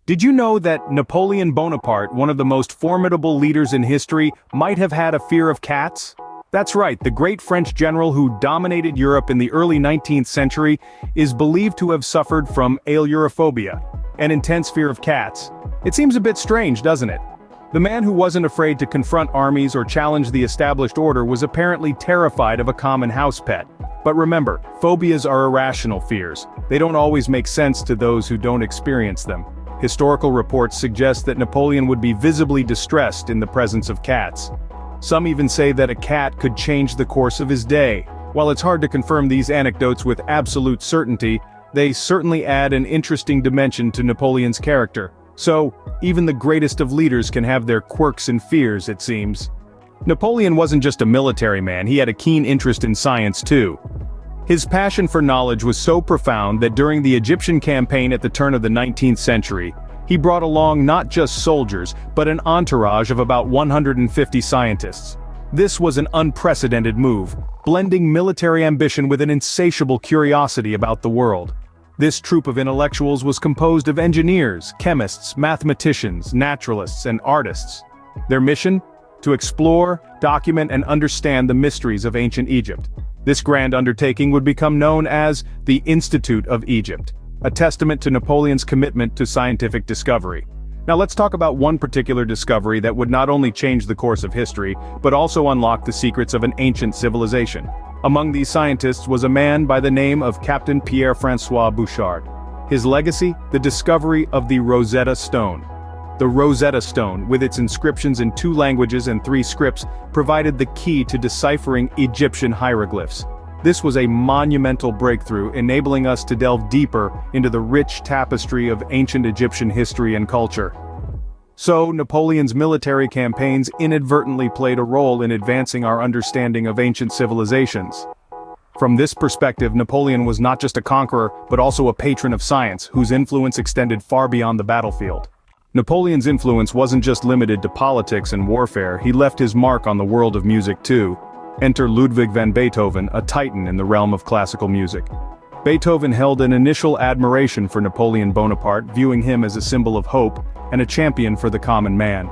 Did you know that Napoleon Bonaparte, one of the most formidable leaders in history, might have had a fear of cats? That's right, the great French general who dominated Europe in the early 19th century is believed to have suffered from Ailurophobia, an intense fear of cats. It seems a bit strange, doesn't it? The man who wasn't afraid to confront armies or challenge the established order was apparently terrified of a common house pet. But remember, phobias are irrational fears. They don't always make sense to those who don't experience them. Historical reports suggest that Napoleon would be visibly distressed in the presence of cats. Some even say that a cat could change the course of his day. While it's hard to confirm these anecdotes with absolute certainty, they certainly add an interesting dimension to Napoleon's character. So, even the greatest of leaders can have their quirks and fears, it seems. Napoleon wasn't just a military man, he had a keen interest in science too. His passion for knowledge was so profound that during the Egyptian campaign at the turn of the 19th century, he brought along not just soldiers, but an entourage of about 150 scientists. This was an unprecedented move, blending military ambition with an insatiable curiosity about the world. This troop of intellectuals was composed of engineers, chemists, mathematicians, naturalists, and artists. Their mission? To explore, document, and understand the mysteries of ancient Egypt. This grand undertaking would become known as the Institute of Egypt, a testament to Napoleon's commitment to scientific discovery. Now let's talk about one particular discovery that would not only change the course of history, but also unlock the secrets of an ancient civilization. Among these scientists was a man by the name of Captain Pierre-François Bouchard. His legacy? The discovery of the Rosetta Stone. The Rosetta Stone, with its inscriptions in 2 languages and 3 scripts, provided the key to deciphering Egyptian hieroglyphs. This was a monumental breakthrough, enabling us to delve deeper into the rich tapestry of ancient Egyptian history and culture. So, Napoleon's military campaigns inadvertently played a role in advancing our understanding of ancient civilizations. From this perspective, Napoleon was not just a conqueror, but also a patron of science, whose influence extended far beyond the battlefield. Napoleon's influence wasn't just limited to politics and warfare, he left his mark on the world of music too. Enter Ludwig van Beethoven, a titan in the realm of classical music. Beethoven held an initial admiration for Napoleon Bonaparte, viewing him as a symbol of hope and a champion for the common man.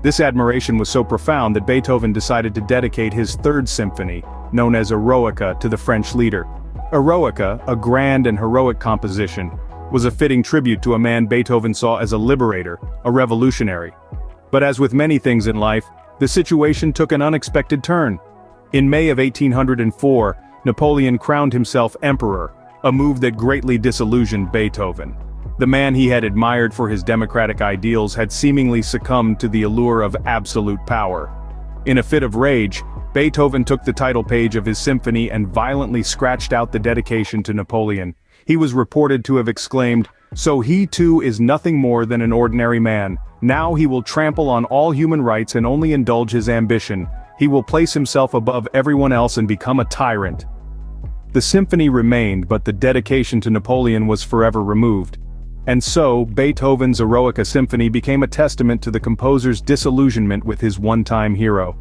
This admiration was so profound that Beethoven decided to dedicate his 3rd symphony, known as Eroica, to the French leader. Eroica, a grand and heroic composition, was a fitting tribute to a man Beethoven saw as a liberator, a revolutionary. But as with many things in life, the situation took an unexpected turn. In May of 1804, Napoleon crowned himself emperor, a move that greatly disillusioned Beethoven. The man he had admired for his democratic ideals had seemingly succumbed to the allure of absolute power. In a fit of rage, Beethoven took the title page of his symphony and violently scratched out the dedication to Napoleon. He was reported to have exclaimed, "So he too is nothing more than an ordinary man. Now he will trample on all human rights and only indulge his ambition. He will place himself above everyone else and become a tyrant." The symphony remained, but the dedication to Napoleon was forever removed. And so, Beethoven's Eroica Symphony became a testament to the composer's disillusionment with his one-time hero.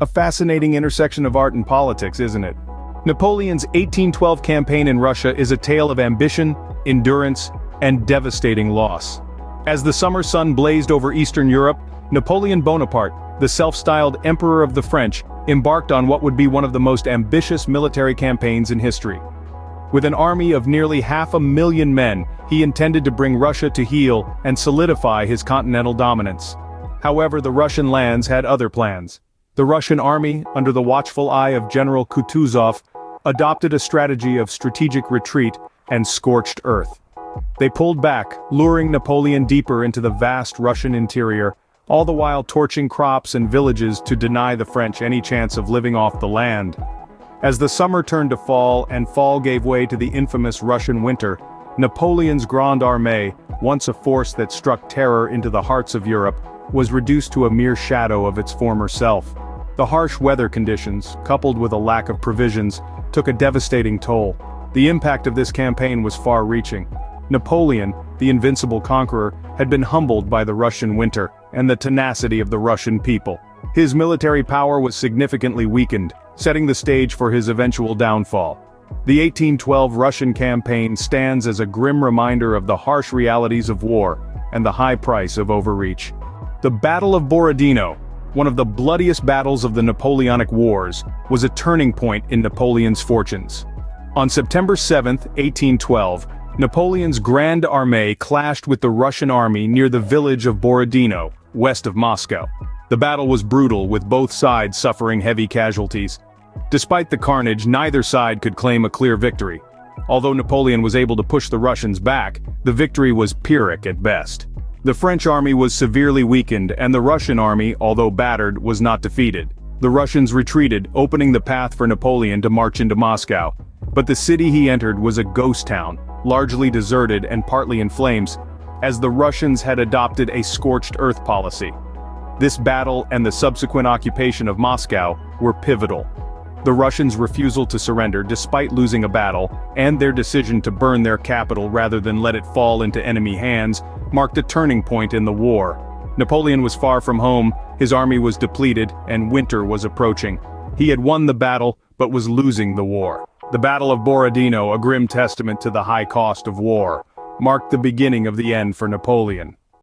A fascinating intersection of art and politics, isn't it? Napoleon's 1812 campaign in Russia is a tale of ambition, endurance, and devastating loss. As the summer sun blazed over Eastern Europe, Napoleon Bonaparte, the self-styled Emperor of the French, embarked on what would be one of the most ambitious military campaigns in history. With an army of nearly 500,000 men, he intended to bring Russia to heel and solidify his continental dominance. However, the Russian lands had other plans. The Russian army, under the watchful eye of General Kutuzov, adopted a strategy of strategic retreat and scorched earth. They pulled back, luring Napoleon deeper into the vast Russian interior, all the while torching crops and villages to deny the French any chance of living off the land. As the summer turned to fall and fall gave way to the infamous Russian winter, Napoleon's Grande Armée, once a force that struck terror into the hearts of Europe, was reduced to a mere shadow of its former self. The harsh weather conditions, coupled with a lack of provisions, took a devastating toll. The impact of this campaign was far-reaching. Napoleon, the invincible conqueror, had been humbled by the Russian winter and the tenacity of the Russian people. His military power was significantly weakened, setting the stage for his eventual downfall. The 1812 Russian campaign stands as a grim reminder of the harsh realities of war, and the high price of overreach. The Battle of Borodino, one of the bloodiest battles of the Napoleonic Wars, was a turning point in Napoleon's fortunes. On September 7, 1812, Napoleon's Grande Armée clashed with the Russian army near the village of Borodino, west of Moscow. The battle was brutal, with both sides suffering heavy casualties. Despite the carnage, neither side could claim a clear victory. Although Napoleon was able to push the Russians back, the victory was Pyrrhic at best. The French army was severely weakened, and the Russian army, although battered, was not defeated. The Russians retreated, opening the path for Napoleon to march into Moscow. But the city he entered was a ghost town, largely deserted and partly in flames, as the Russians had adopted a scorched earth policy. This battle and the subsequent occupation of Moscow were pivotal. The Russians' refusal to surrender despite losing a battle, and their decision to burn their capital rather than let it fall into enemy hands, marked a turning point in the war. Napoleon was far from home, his army was depleted, and winter was approaching. He had won the battle, but was losing the war. The Battle of Borodino, a grim testament to the high cost of war, marked the beginning of the end for Napoleon.